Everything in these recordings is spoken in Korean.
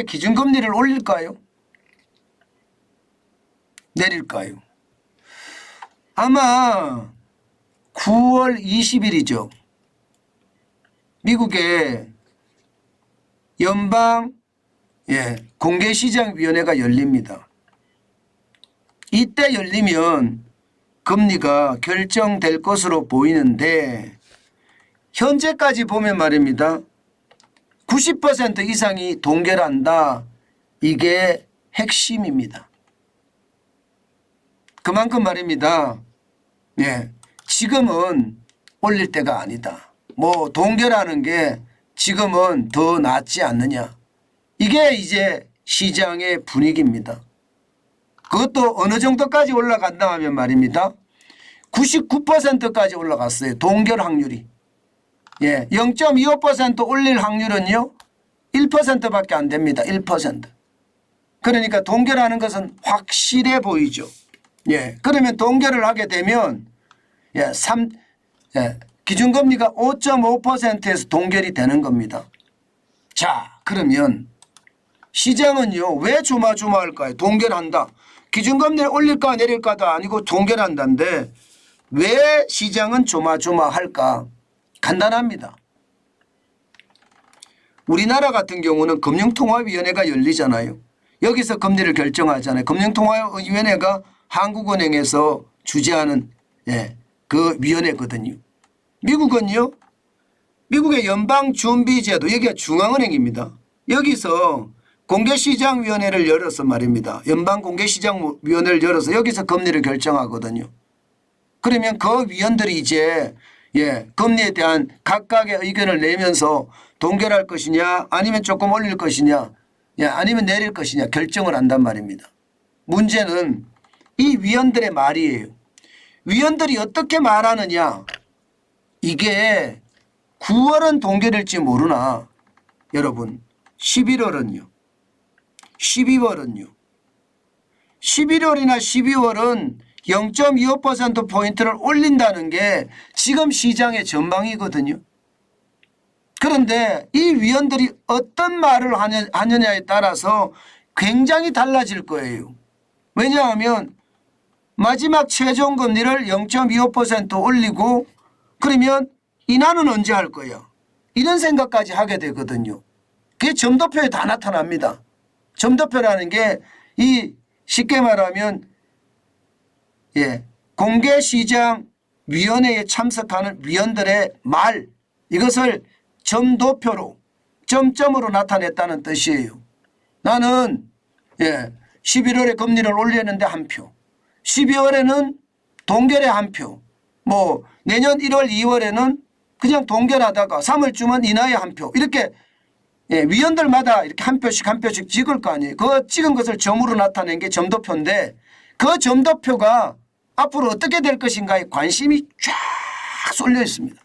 미국의 기준금리를 올릴까요? 내릴까요? 아마 9월 20일이죠. 미국의 연방 공개시장위원회가 열립니다. 이때 열리면 금리가 결정될 것으로 보이는데 현재까지 보면 말입니다. 90% 이상이 동결한다. 이게 핵심입니다. 그만큼 말입니다. 지금은 올릴 때가 아니다. 뭐 동결하는 게 지금은 더 낫지 않느냐. 이게 이제 시장의 분위기입니다. 그것도 어느 정도까지 올라간다 하면 말입니다. 99%까지 올라갔어요. 동결 확률이. 0.25% 올릴 확률은요. 1%밖에 안 됩니다. 1%. 그러니까 동결하는 것은 확실해 보이죠. 그러면 동결을 하게 되면 기준금리가 5.5%에서 동결이 되는 겁니다. 자, 그러면 시장은요. 왜 조마조마할까요? 동결한다. 기준금리를 올릴까 내릴까도 아니고 동결한다는데 왜 시장은 조마조마할까? 간단합니다. 우리나라 같은 경우는 금융통화위원회가 열리잖아요. 여기서 금리를 결정하잖아요. 금융통화위원회가 한국은행에서 주재하는 그 위원회거든요. 미국은요. 미국의 연방준비제도 여기가 중앙은행입니다. 여기서 공개시장위원회를 열어서 말입니다. 연방공개시장위원회를 열어서 여기서 금리를 결정하거든요. 그러면 그 위원들이 이제 금리에 대한 각각의 의견을 내면서 동결할 것이냐 아니면 조금 올릴 것이냐 아니면 내릴 것이냐 결정을 한단 말입니다. 문제는 이 위원들의 말이에요. 위원들이 어떻게 말하느냐. 이게 9월은 동결일지 모르나 여러분 11월은요. 12월은요. 11월이나 12월은 0.25%포인트를 올린다는 게 지금 시장의 전망이거든요. 그런데 이 위원들이 어떤 말을 하느냐에 따라서 굉장히 달라질 거예요. 왜냐하면 마지막 최종 금리를 0.25% 올리고 그러면 인하는 언제 할 거야? 이런 생각까지 하게 되거든요. 그게 점도표에 다 나타납니다. 점도표라는 게 이 쉽게 말하면 공개시장위원회에 참석하는 위원들의 말 이것을 점도표로 점점으로 나타냈다는 뜻이에요. 나는 11월에 금리를 올리는데 한 표 12월에는 동결에 한 표 뭐 내년 1월 2월에는 그냥 동결하다가 3월쯤은 인하에 한 표 이렇게 위원들마다 이렇게 한 표씩 찍을 거 아니에요. 그 찍은 것을 점으로 나타낸 게 점도표인데 그 점도표가 앞으로 어떻게 될 것인가에 관심이 쫙 쏠려 있습니다.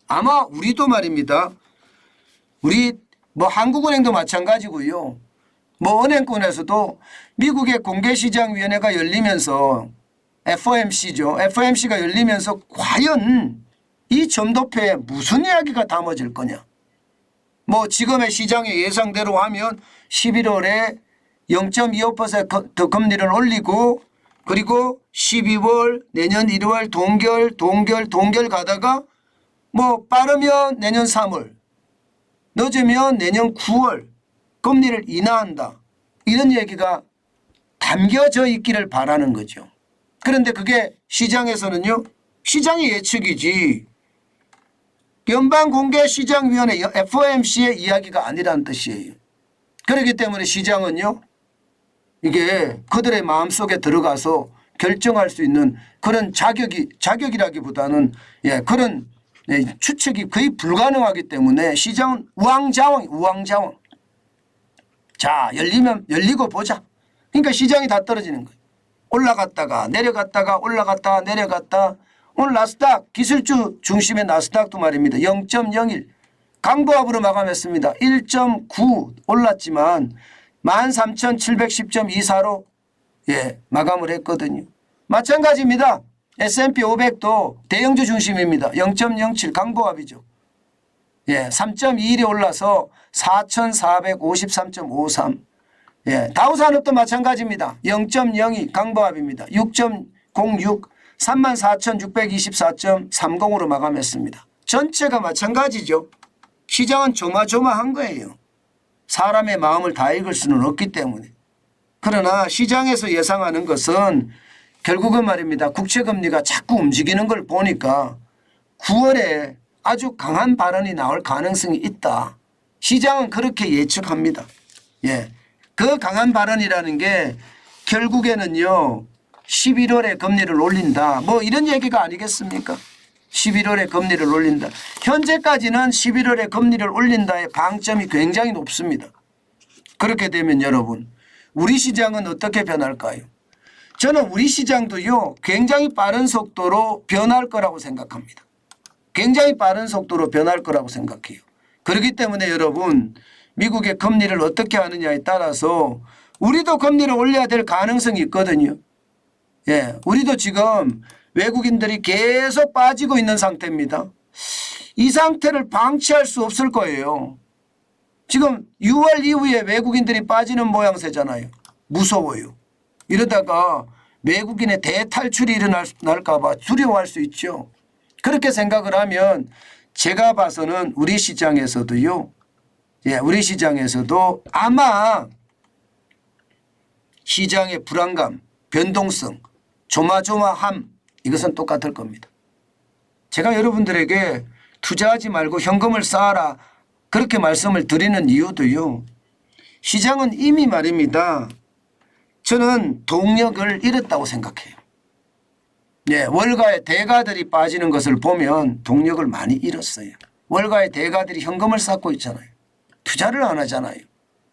아마 우리도 말입니다. 우리 뭐 한국은행도 마찬가지고요. 뭐 은행권에서도 미국의 공개시장위원회가 열리면서 FOMC죠. FOMC가 열리면서 과연 이 점도표에 무슨 이야기가 담아질 거냐. 뭐 지금의 시장의 예상대로 하면 11월에 0.25% 금리를 올리고 그리고 12월 내년 1월 동결 가다가 뭐 빠르면 내년 3월 늦으면 내년 9월 금리를 인하한다. 이런 얘기가 담겨져 있기를 바라는 거죠. 그런데 그게 시장에서는요. 시장의 예측이지 연방공개시장위원회 FOMC의 이야기가 아니라는 뜻이에요. 그렇기 때문에 시장은요. 이게 그들의 마음속에 들어가서 결정할 수 있는 그런 자격이라기보다는 그런 추측이 거의 불가능하기 때문에 시장은 우왕좌왕. 자, 열리면 열리고 보자. 그러니까 시장이 다 떨어지는 거예요. 올라갔다가 내려갔다가 올라갔다가 내려갔다. 오늘 나스닥 기술주 중심의 나스닥도 말입니다. 0.01 강보합으로 마감했습니다. 1.9 올랐지만 13,710.24로 마감을 했거든요. 마찬가지입니다. S&P 500도 대형주 중심입니다. 0.07 강보합이죠. 3.21이 올라서 4,453.53. 예, 다우산업도 마찬가지입니다. 0.02 강보합입니다. 6.06 34,624.30으로 마감했습니다. 전체가 마찬가지죠. 시장은 조마조마한 거예요. 사람의 마음을 다 읽을 수는 없기 때문에. 그러나 시장에서 예상하는 것은 결국은 말입니다. 국채금리가 자꾸 움직이는 걸 보니까 9월에 아주 강한 발언이 나올 가능성이 있다. 시장은 그렇게 예측합니다. 예, 그 강한 발언이라는 게 결국에는요 11월에 금리를 올린다 뭐 이런 얘기가 아니겠습니까? 11월에 금리를 올린다. 현재까지는 11월에 금리를 올린다의 방점이 굉장히 높습니다. 그렇게 되면 여러분 우리 시장은 어떻게 변할까요? 저는 우리 시장도요 굉장히 빠른 속도로 변할 거라고 생각합니다. 굉장히 빠른 속도로 변할 거라고 생각해요. 그렇기 때문에 여러분 미국의 금리를 어떻게 하느냐에 따라서 우리도 금리를 올려야 될 가능성이 있거든요. 예, 우리도 지금 외국인들이 계속 빠지고 있는 상태입니다. 이 상태를 방치할 수 없을 거예요. 지금 6월 이후에 외국인들이 빠지는 모양새잖아요. 무서워요. 이러다가 외국인의 대탈출이 일어날까 봐 두려워할 수 있죠. 그렇게 생각을 하면 제가 봐서는 우리 시장에서도요. 예, 우리 시장에서도 아마 시장의 불안감, 변동성, 조마조마함 이것은 똑같을 겁니다. 제가 여러분들에게 투자하지 말고 현금을 쌓아라 그렇게 말씀을 드리는 이유도요. 시장은 이미 말입니다. 저는 동력을 잃었다고 생각해요. 예, 월가의 대가들이 빠지는 것을 보면 동력을 많이 잃었어요. 월가의 대가들이 현금을 쌓고 있잖아요. 투자를 안 하잖아요.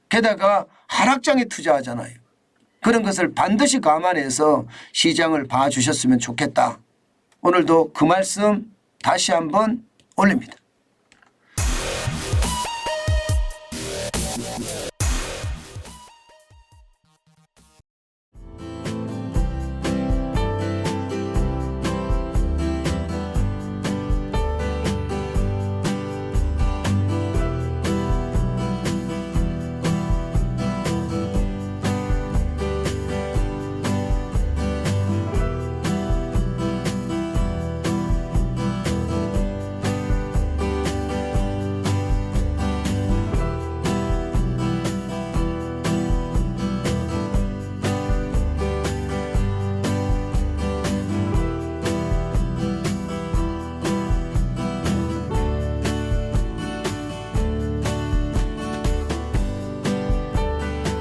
게다가 하락장에 투자하잖아요. 그런 것을 반드시 감안해서 시장을 봐주셨으면 좋겠다. 오늘도 그 말씀 다시 한번 올립니다.